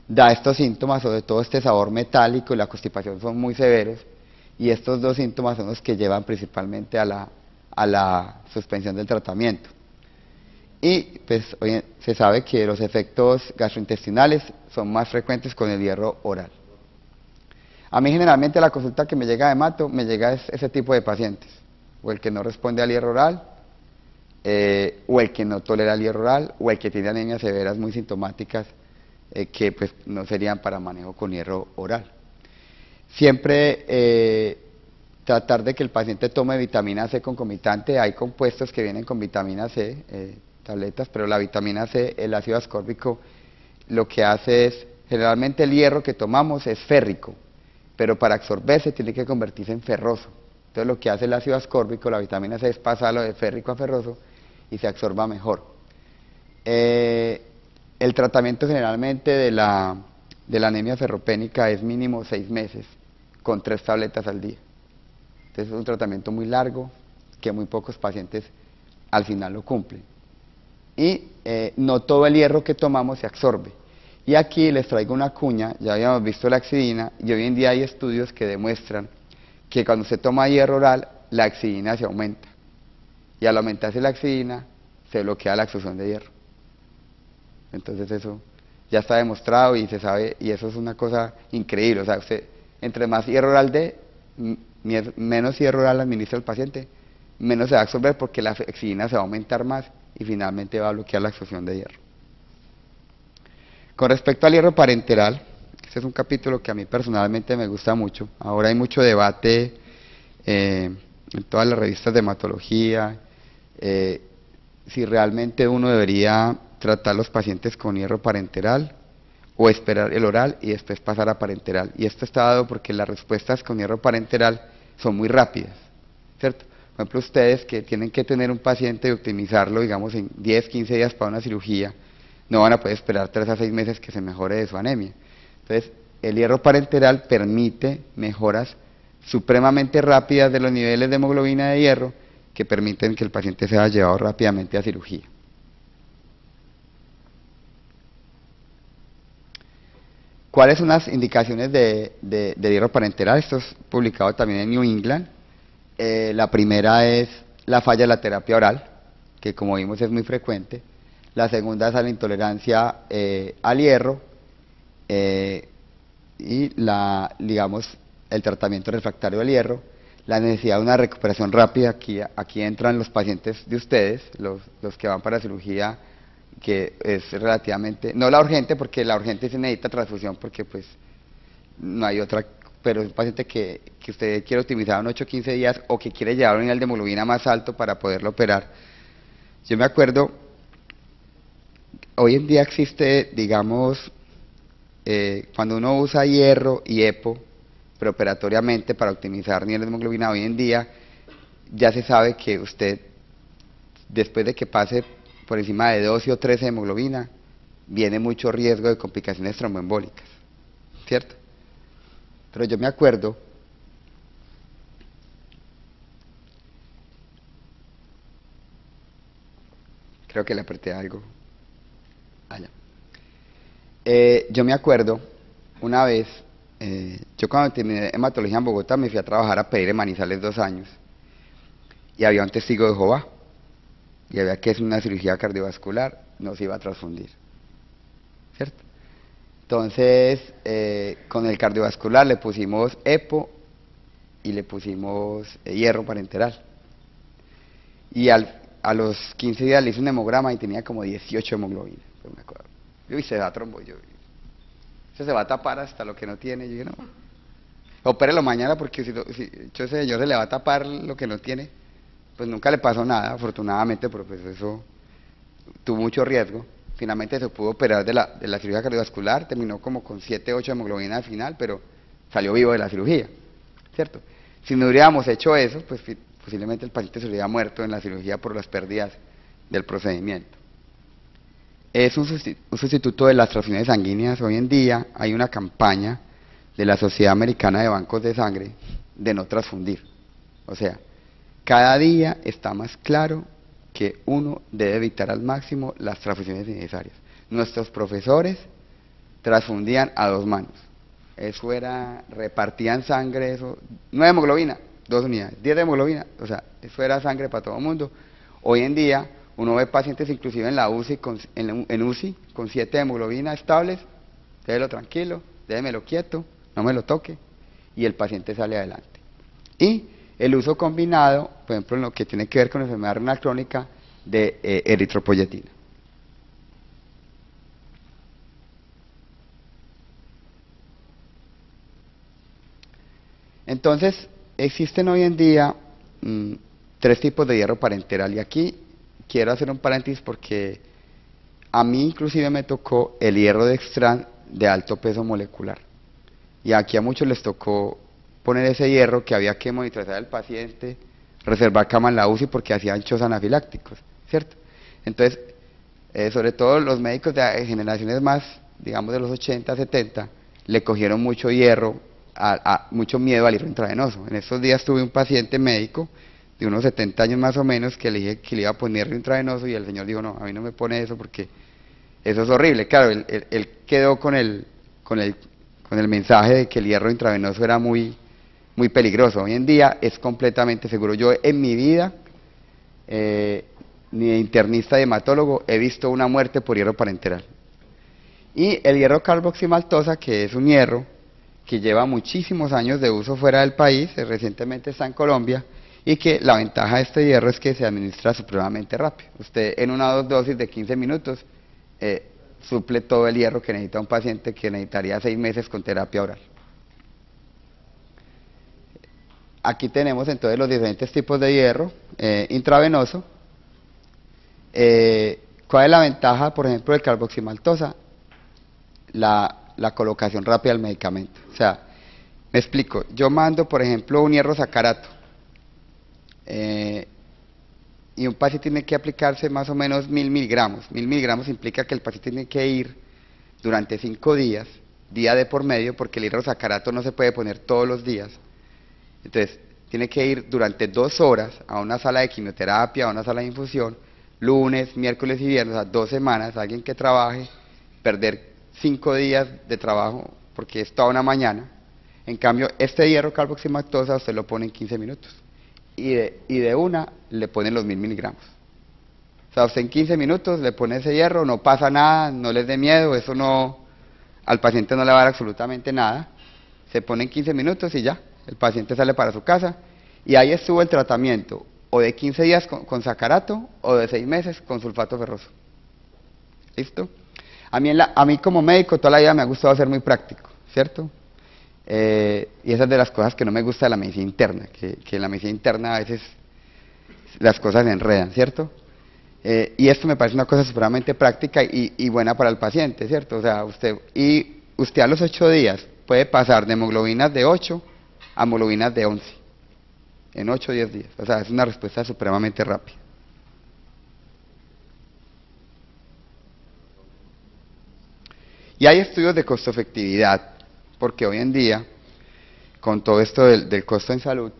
da estos síntomas, sobre todo este sabor metálico y la constipación son muy severos, y estos 2 síntomas son los que llevan principalmente a la suspensión del tratamiento. Y pues hoy se sabe que los efectos gastrointestinales son más frecuentes con el hierro oral. A mí generalmente la consulta que me llega de hemato, me llega ese tipo de pacientes, o el que no responde al hierro oral, o el que no tolera el hierro oral, o el que tiene anemias severas muy sintomáticas, que pues no serían para manejo con hierro oral. Siempre tratar de que el paciente tome vitamina C concomitante. Hay compuestos que vienen con vitamina C, tabletas, pero la vitamina C, el ácido ascórbico, lo que hace es, generalmente el hierro que tomamos es férrico, pero para absorberse tiene que convertirse en ferroso. Entonces lo que hace el ácido ascórbico, la vitamina C, es pasarlo de férrico a ferroso y se absorba mejor. El tratamiento generalmente de la anemia ferropénica es mínimo 6 meses, con 3 tabletas al día. Entonces es un tratamiento muy largo, que muy pocos pacientes al final lo cumplen. Y no todo el hierro que tomamos se absorbe. Y aquí les traigo una cuña, ya habíamos visto la axidina, y hoy en día hay estudios que demuestran que cuando se toma hierro oral, la axidina se aumenta. Y al aumentarse la axidina, se bloquea la absorción de hierro. Entonces eso ya está demostrado y se sabe, y eso es una cosa increíble. O sea, usted, entre más hierro oral menos hierro oral administra al paciente, menos se va a absorber porque la axidina se va a aumentar más y finalmente va a bloquear la absorción de hierro. Con respecto al hierro parenteral, este es un capítulo que a mí personalmente me gusta mucho. Ahora hay mucho debate en todas las revistas de hematología, si realmente uno debería tratar los pacientes con hierro parenteral o esperar el oral y después pasar a parenteral. Y esto está dado porque las respuestas con hierro parenteral son muy rápidas, ¿cierto? Por ejemplo, ustedes que tienen que tener un paciente y optimizarlo, digamos, en 10, 15 días para una cirugía, no van a poder esperar 3 a 6 meses que se mejore de su anemia. Entonces, el hierro parenteral permite mejoras supremamente rápidas de los niveles de hemoglobina de hierro que permiten que el paciente sea llevado rápidamente a cirugía. ¿Cuáles son las indicaciones de hierro parenteral? Esto es publicado también en New England. La primera es la falla de la terapia oral, que como vimos es muy frecuente. La segunda es la intolerancia al hierro y digamos, el tratamiento refractario al hierro. La necesidad de una recuperación rápida, aquí entran los pacientes de ustedes, los que van para cirugía, que es relativamente, no la urgente, porque la urgente se necesita transfusión, porque pues no hay otra, pero es un paciente que usted quiere optimizar en 8 o 15 días, o que quiere llevar un nivel de hemoglobina más alto para poderlo operar. Yo me acuerdo, hoy en día existe, digamos, cuando uno usa hierro y EPO, preoperatoriamente para optimizar niveles de hemoglobina, hoy en día ya se sabe que usted, después de que pase por encima de 12 o 13 de hemoglobina, viene mucho riesgo de complicaciones tromboembólicas, ¿cierto? Pero yo me acuerdo, creo que le apreté algo, allá. Yo me acuerdo una vez, yo cuando terminé hematología en Bogotá me fui a trabajar a Pereira Manizales 2 años y había un testigo de Jehová y había que hacer una cirugía cardiovascular, no se iba a transfundir, ¿cierto? Entonces, con el cardiovascular le pusimos EPO y le pusimos hierro parenteral. Y a los 15 días le hice un hemograma y tenía como 18 hemoglobinas, pues me acuerdo. Y se da trombo, se va a tapar hasta lo que no tiene. Yo dije, no, opérelo mañana porque si ese señor se le va a tapar lo que no tiene, pues nunca le pasó nada, afortunadamente, pero pues eso tuvo mucho riesgo. Finalmente se pudo operar de la cirugía cardiovascular, terminó como con 7, 8 hemoglobina al final, pero salió vivo de la cirugía, ¿cierto? Si no hubiéramos hecho eso, pues posiblemente el paciente se hubiera muerto en la cirugía por las pérdidas del procedimiento. Es un sustituto de las transfusiones sanguíneas. Hoy en día hay una campaña de la Sociedad Americana de Bancos de Sangre de no transfundir. O sea, cada día está más claro que uno debe evitar al máximo las transfusiones innecesarias. Nuestros profesores transfundían a 2 manos. Eso era, repartían sangre, eso, 9 hemoglobina, 2 unidades, 10 de hemoglobina, o sea, eso era sangre para todo el mundo. Hoy en día uno ve pacientes inclusive en la UCI, en UCI, con 7 de hemoglobina estables, déjelo tranquilo, déjemelo quieto, no me lo toque, y el paciente sale adelante. Y el uso combinado, por ejemplo, en lo que tiene que ver con enfermedad renal crónica, de eritropoyetina. Entonces, existen hoy en día 3 tipos de hierro parenteral, y aquí quiero hacer un paréntesis porque a mí inclusive me tocó el hierro dextran de alto peso molecular, y aquí a muchos les tocó poner ese hierro que había que monitorizar al paciente, reservar cama en la UCI porque hacían shows anafilácticos, ¿cierto? Entonces, sobre todo los médicos de generaciones más, digamos de los 80, 70, le cogieron mucho hierro, mucho miedo al hierro intravenoso. En estos días tuve un paciente médico de unos 70 años más o menos que le dije que le iba a poner hierro intravenoso y el señor dijo, no, a mí no me pone eso porque eso es horrible. Claro, él quedó con el mensaje de que el hierro intravenoso era muy peligroso. Hoy en día es completamente seguro. Yo en mi vida, ni de internista de hematólogo, he visto una muerte por hierro parenteral. Y el hierro carboximaltosa, que es un hierro que lleva muchísimos años de uso fuera del país, recientemente está en Colombia, y que la ventaja de este hierro es que se administra supremamente rápido. Usted en una o 2 dosis de 15 minutos suple todo el hierro que necesita un paciente que necesitaría 6 meses con terapia oral. Aquí tenemos entonces los diferentes tipos de hierro intravenoso. ¿Cuál es la ventaja, por ejemplo, del carboximaltosa? La colocación rápida del medicamento. O sea, me explico, yo mando, por ejemplo, un hierro sacarato, y un paciente tiene que aplicarse más o menos 1000 miligramos. 1000 miligramos implica que el paciente tiene que ir durante 5 días, día de por medio, porque el hierro sacarato no se puede poner todos los días. Entonces, tiene que ir durante 2 horas a una sala de quimioterapia, a una sala de infusión, lunes, miércoles y viernes, a 2 semanas, alguien que trabaje, perder 5 días de trabajo, porque es toda una mañana. En cambio, este hierro carboximatosa usted lo pone en 15 minutos. Y de una le ponen los 1000 miligramos. O sea, usted en 15 minutos le pone ese hierro, no pasa nada, no les dé miedo, eso no, al paciente no le va a dar absolutamente nada. Se pone en 15 minutos y ya, el paciente sale para su casa. Y ahí estuvo el tratamiento, o de 15 días con sacarato, o de 6 meses con sulfato ferroso. ¿Listo? A mí como médico toda la vida me ha gustado ser muy práctico, ¿cierto? Y esa es de las cosas que no me gusta de la medicina interna, que en la medicina interna a veces las cosas se enredan, ¿cierto? Y esto me parece una cosa supremamente práctica y buena para el paciente, ¿cierto? O sea, usted a los 8 días puede pasar de hemoglobinas de 8 a hemoglobinas de 11, en 8 o 10 días. O sea, es una respuesta supremamente rápida. Y hay estudios de costo-efectividad, porque hoy en día, con todo esto del costo en salud,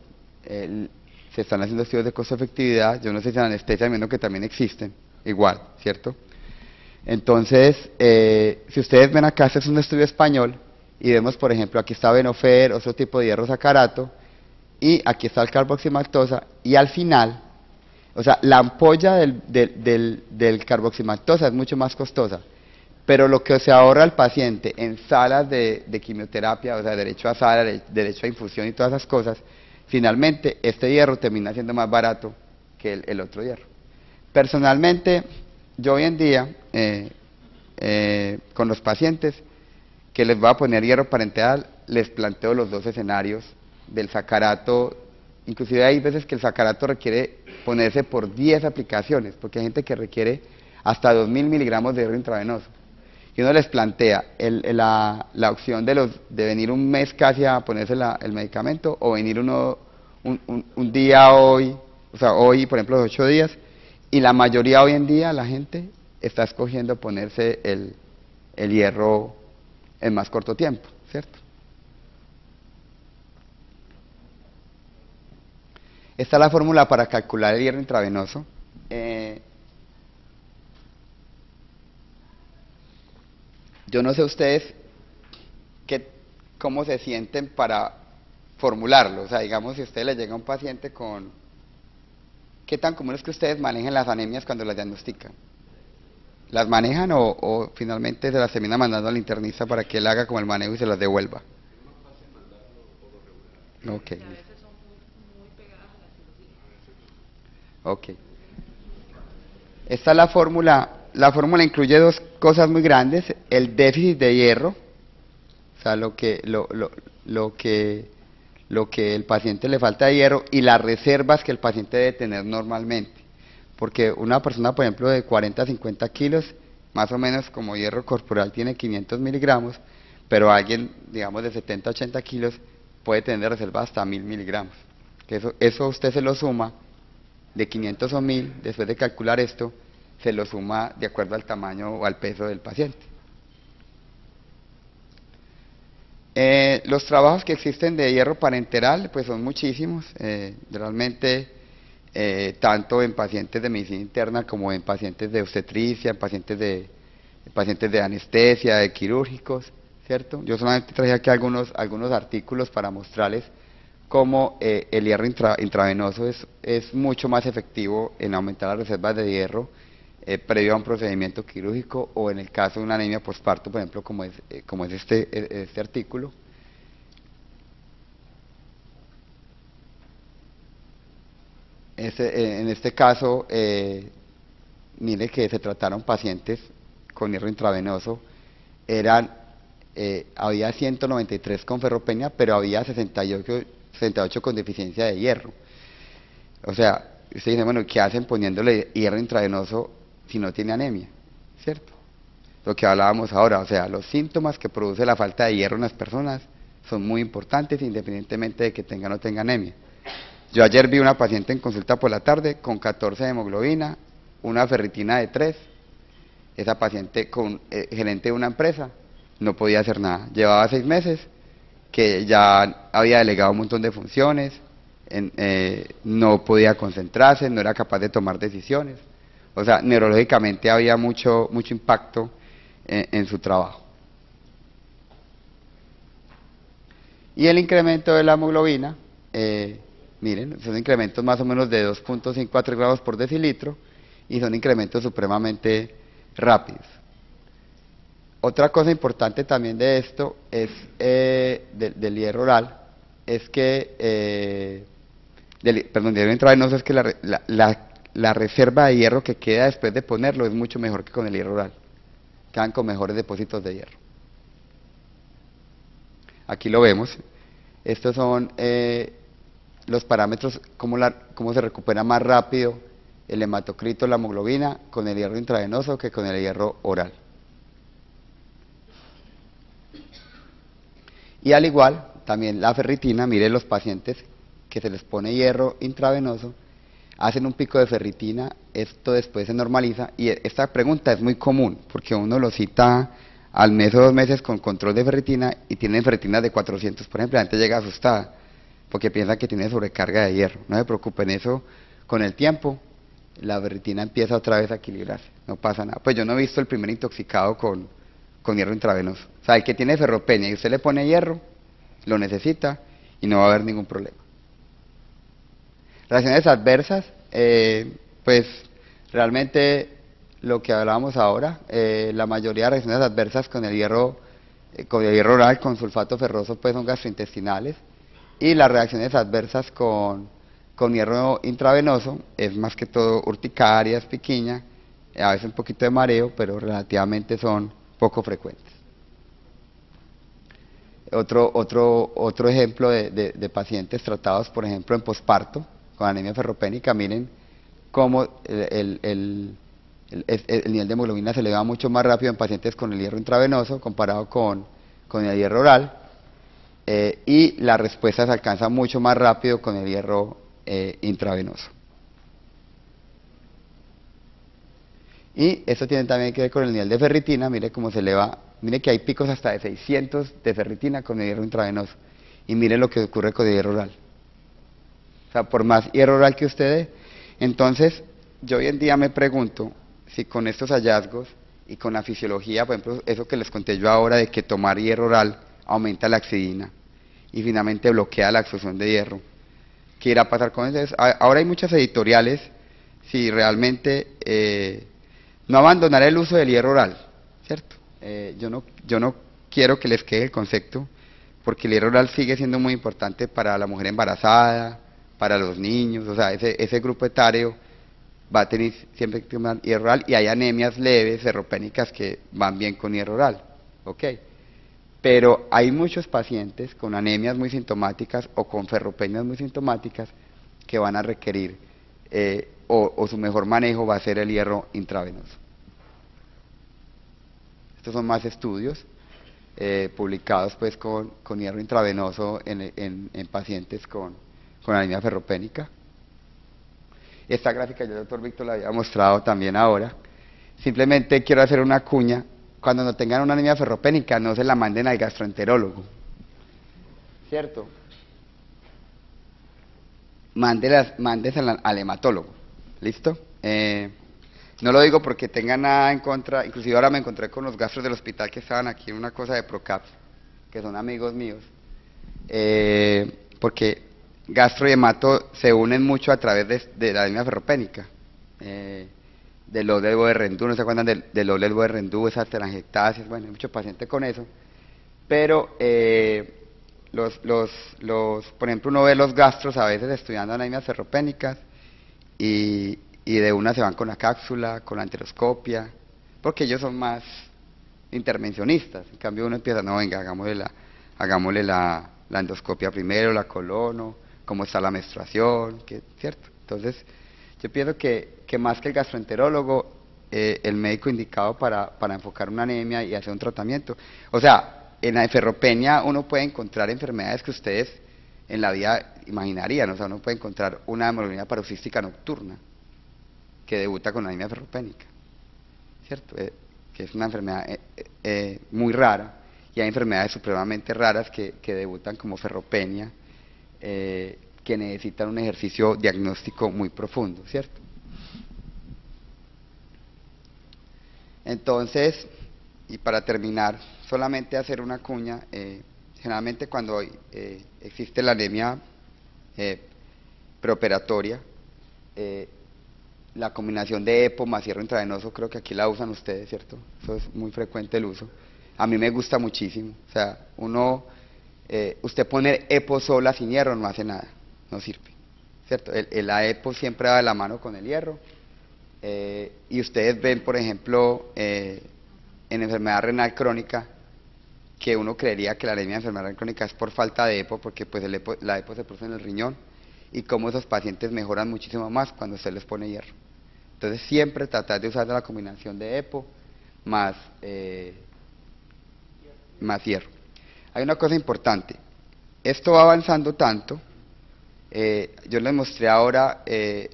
se están haciendo estudios de costo-efectividad. Yo no sé si en anestesia, viendo que también existen, igual, ¿cierto? Entonces, si ustedes ven acá, este es un estudio español, y vemos, por ejemplo, aquí está Venofer, otro tipo de hierro sacarato, y aquí está el carboximaltosa, y al final, o sea, la ampolla del carboximaltosa es mucho más costosa, pero lo que se ahorra al paciente en salas de quimioterapia, o sea, derecho a sala, derecho a infusión y todas esas cosas, finalmente este hierro termina siendo más barato que el otro hierro. Personalmente, yo hoy en día, con los pacientes que les voy a poner hierro parenteral, les planteo los 2 escenarios del sacarato. Inclusive hay veces que el sacarato requiere ponerse por 10 aplicaciones, porque hay gente que requiere hasta 2000 miligramos de hierro intravenoso. Y uno les plantea la opción de venir un mes casi a ponerse el medicamento, o venir un día hoy, o sea, hoy, por ejemplo, los 8 días, y la mayoría hoy en día, la gente está escogiendo ponerse el hierro en más corto tiempo, ¿cierto? Esta es la fórmula para calcular el hierro intravenoso. Yo no sé ustedes cómo se sienten para formularlo. O sea, digamos, si a usted le llega un paciente con... ¿Qué tan común es que ustedes manejen las anemias cuando las diagnostican? ¿Las manejan o finalmente se las termina mandando al internista para que él haga como el manejo y se las devuelva? Ok. Ok. Esta es la fórmula. La fórmula incluye 2 cosas muy grandes: el déficit de hierro, o sea, lo que el paciente le falta de hierro, y las reservas que el paciente debe tener normalmente. Porque una persona, por ejemplo, de 40 a 50 kilos, más o menos como hierro corporal tiene 500 miligramos, pero alguien, digamos, de 70 a 80 kilos puede tener reserva hasta 1000 miligramos. Eso usted se lo suma de 500 o 1000, después de calcular esto, se lo suma de acuerdo al tamaño o al peso del paciente. Los trabajos que existen de hierro parenteral pues son muchísimos, realmente, tanto en pacientes de medicina interna como en pacientes de obstetricia, en pacientes de anestesia, de quirúrgicos, ¿cierto? Yo solamente traje aquí algunos artículos para mostrarles cómo el hierro intravenoso es mucho más efectivo en aumentar las reservas de hierro previo a un procedimiento quirúrgico, o en el caso de una anemia postparto, por ejemplo, como es este artículo. En este caso, mire que se trataron pacientes con hierro intravenoso, había 193 con ferropenia, pero había 68 con deficiencia de hierro. O sea, usted dice, bueno, ¿qué hacen poniéndole hierro intravenoso si no tiene anemia, ¿cierto? Lo que hablábamos ahora, o sea, los síntomas que produce la falta de hierro en las personas son muy importantes independientemente de que tenga o no tenga anemia. Yo ayer vi una paciente en consulta por la tarde con 14 de hemoglobina, una ferritina de 3. Esa paciente con gerente de una empresa no podía hacer nada. Llevaba 6 meses que ya había delegado un montón de funciones, no podía concentrarse, no era capaz de tomar decisiones. O sea, neurológicamente había mucho impacto en su trabajo. Y el incremento de la hemoglobina, miren, son incrementos más o menos de 2.5 a 3 gramos por decilitro y son incrementos supremamente rápidos. Otra cosa importante también de esto es del hierro oral, es que, del hierro intravenoso, es que la reserva de hierro que queda después de ponerlo es mucho mejor que con el hierro oral. Quedan con mejores depósitos de hierro. Aquí lo vemos. Estos son los parámetros, cómo se recupera más rápido el hematocrito, la hemoglobina, con el hierro intravenoso que con el hierro oral. Y al igual, también la ferritina, miren los pacientes que se les pone hierro intravenoso, hacen un pico de ferritina, esto después se normaliza, y esta pregunta es muy común, porque uno lo cita al mes o 2 meses con control de ferritina y tienen ferritina de 400, por ejemplo, la gente llega asustada, porque piensa que tiene sobrecarga de hierro. No se preocupen, eso con el tiempo, la ferritina empieza otra vez a equilibrarse, no pasa nada. Pues yo no he visto el primer intoxicado con hierro intravenoso. O sea, el que tiene ferropenia y usted le pone hierro, lo necesita y no va a haber ningún problema. Reacciones adversas, pues realmente lo que hablábamos ahora, la mayoría de reacciones adversas con el hierro oral, con sulfato ferroso, pues son gastrointestinales, y las reacciones adversas con hierro intravenoso es más que todo urticarias, piquiña, a veces un poquito de mareo, pero relativamente son poco frecuentes. Otro ejemplo de pacientes tratados, por ejemplo, en posparto, con anemia ferropénica, miren cómo el nivel de hemoglobina se eleva mucho más rápido en pacientes con el hierro intravenoso comparado con el hierro oral, y la respuesta se alcanza mucho más rápido con el hierro intravenoso. Y esto tiene también que ver con el nivel de ferritina, mire cómo se eleva, mire que hay picos hasta de 600 de ferritina con el hierro intravenoso, y mire lo que ocurre con el hierro oral. O sea, por más hierro oral que usted dé. Entonces, yo hoy en día me pregunto si con estos hallazgos y con la fisiología, por ejemplo, eso que les conté yo ahora de que tomar hierro oral aumenta la axidina y finalmente bloquea la absorción de hierro, ¿qué irá a pasar con eso? Ahora hay muchas editoriales si realmente no abandonar el uso del hierro oral, ¿cierto? Yo no quiero que les quede el concepto, porque el hierro oral sigue siendo muy importante para la mujer embarazada, para los niños, o sea, ese grupo etario va a tener siempre que tomar hierro oral, y hay anemias leves, ferropénicas, que van bien con hierro oral, ¿ok? Pero hay muchos pacientes con anemias muy sintomáticas o con ferropenias muy sintomáticas que van a requerir, o su mejor manejo va a ser el hierro intravenoso. Estos son más estudios publicados pues con hierro intravenoso en pacientes con anemia ferropénica. Esta gráfica yo, doctor Víctor, la había mostrado también ahora. Simplemente quiero hacer una cuña. Cuando no tengan una anemia ferropénica, no se la manden al gastroenterólogo, ¿cierto? Mándesela al hematólogo, ¿listo? No lo digo porque tenga nada en contra, inclusive ahora me encontré con los gastros del hospital que estaban aquí en una cosa de Procaps, que son amigos míos, porque gastro y hemato se unen mucho a través de la anemia ferropénica, del lobo de Rendú, no se acuerdan del lobo de Rendú, esas telangiectasias, bueno, hay muchos pacientes con eso, pero por ejemplo, uno ve los gastros a veces estudiando anemias ferropénicas y de una se van con la cápsula, con la enteroscopia, porque ellos son más intervencionistas. En cambio uno empieza, no, venga, hagámosle la endoscopia primero, la colono, cómo está la menstruación, ¿cierto? Entonces, yo pienso que más que el gastroenterólogo, el médico indicado para enfocar una anemia y hacer un tratamiento. O sea, en la ferropenia uno puede encontrar enfermedades que ustedes en la vida imaginarían. O sea, uno puede encontrar una hemoglobina paroxística nocturna que debuta con anemia ferropénica, ¿cierto? Que es una enfermedad muy rara, y hay enfermedades supremamente raras que debutan como ferropenia, que necesitan un ejercicio diagnóstico muy profundo, ¿cierto? Entonces, y para terminar, solamente hacer una cuña, generalmente cuando existe la anemia preoperatoria, la combinación de EPO más hierro intravenoso, creo que aquí la usan ustedes, ¿cierto? Eso es muy frecuente el uso. A mí me gusta muchísimo. O sea, usted poner EPO sola sin hierro no hace nada, no sirve, ¿cierto? La EPO siempre va de la mano con el hierro. Y ustedes ven, por ejemplo, en enfermedad renal crónica, que uno creería que la anemia de enfermedad renal crónica es por falta de EPO, porque pues la EPO se produce en el riñón, y cómo esos pacientes mejoran muchísimo más cuando se les pone hierro. Entonces siempre tratar de usar la combinación de EPO más hierro. Hay una cosa importante, esto va avanzando tanto, yo les mostré ahora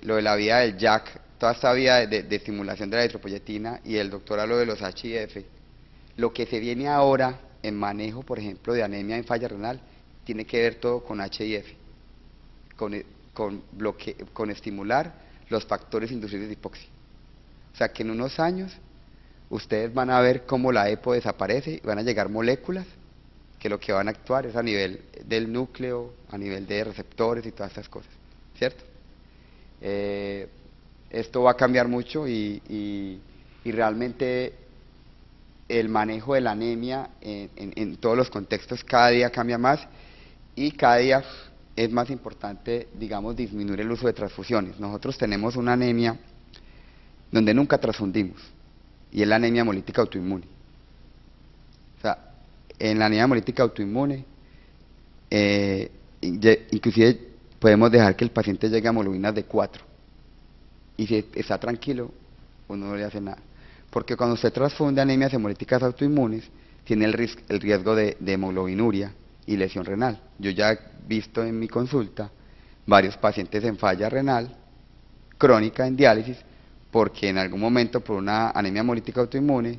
lo de la vía del JAK, toda esta vía de estimulación de la eritropoyetina, y el doctor habló de los HIF. Lo que se viene ahora en manejo, por ejemplo, de anemia en falla renal, tiene que ver todo con HIF, con estimular los factores inducibles de hipoxia. O sea que en unos años ustedes van a ver cómo la EPO desaparece y van a llegar moléculas que lo que van a actuar es a nivel del núcleo, a nivel de receptores y todas estas cosas, ¿cierto? Esto va a cambiar mucho y realmente el manejo de la anemia en todos los contextos cada día cambia más, y cada día es más importante, digamos, disminuir el uso de transfusiones. Nosotros tenemos una anemia donde nunca transfundimos, y es la anemia hemolítica autoinmune. O sea, en la anemia hemolítica autoinmune, inclusive podemos dejar que el paciente llegue a hemoglobinas de 4, y si está tranquilo, uno no le hace nada. Porque cuando usted transfunde anemias hemolíticas autoinmunes, tiene el riesgo de hemoglobinuria y lesión renal. Yo ya he visto en mi consulta varios pacientes en falla renal crónica en diálisis, porque en algún momento por una anemia hemolítica autoinmune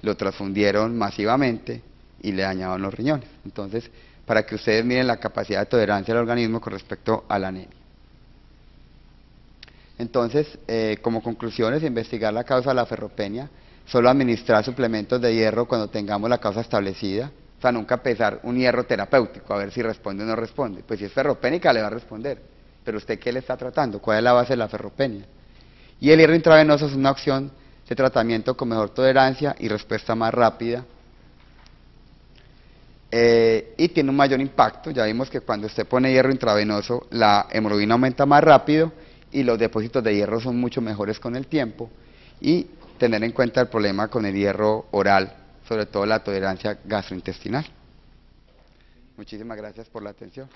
lo transfundieron masivamente y le dañaban los riñones. Entonces, para que ustedes miren la capacidad de tolerancia del organismo con respecto a la anemia. Entonces, como conclusiones, investigar la causa de la ferropenia, solo administrar suplementos de hierro cuando tengamos la causa establecida. O sea, nunca empezar un hierro terapéutico a ver si responde o no responde. Pues si es ferropénica le va a responder, pero ¿usted qué le está tratando? ¿Cuál es la base de la ferropenia? Y el hierro intravenoso es una opción de tratamiento con mejor tolerancia y respuesta más rápida, y tiene un mayor impacto. Ya vimos que cuando usted pone hierro intravenoso la hemoglobina aumenta más rápido y los depósitos de hierro son mucho mejores con el tiempo, y tener en cuenta el problema con el hierro oral, sobre todo la tolerancia gastrointestinal. Muchísimas gracias por la atención.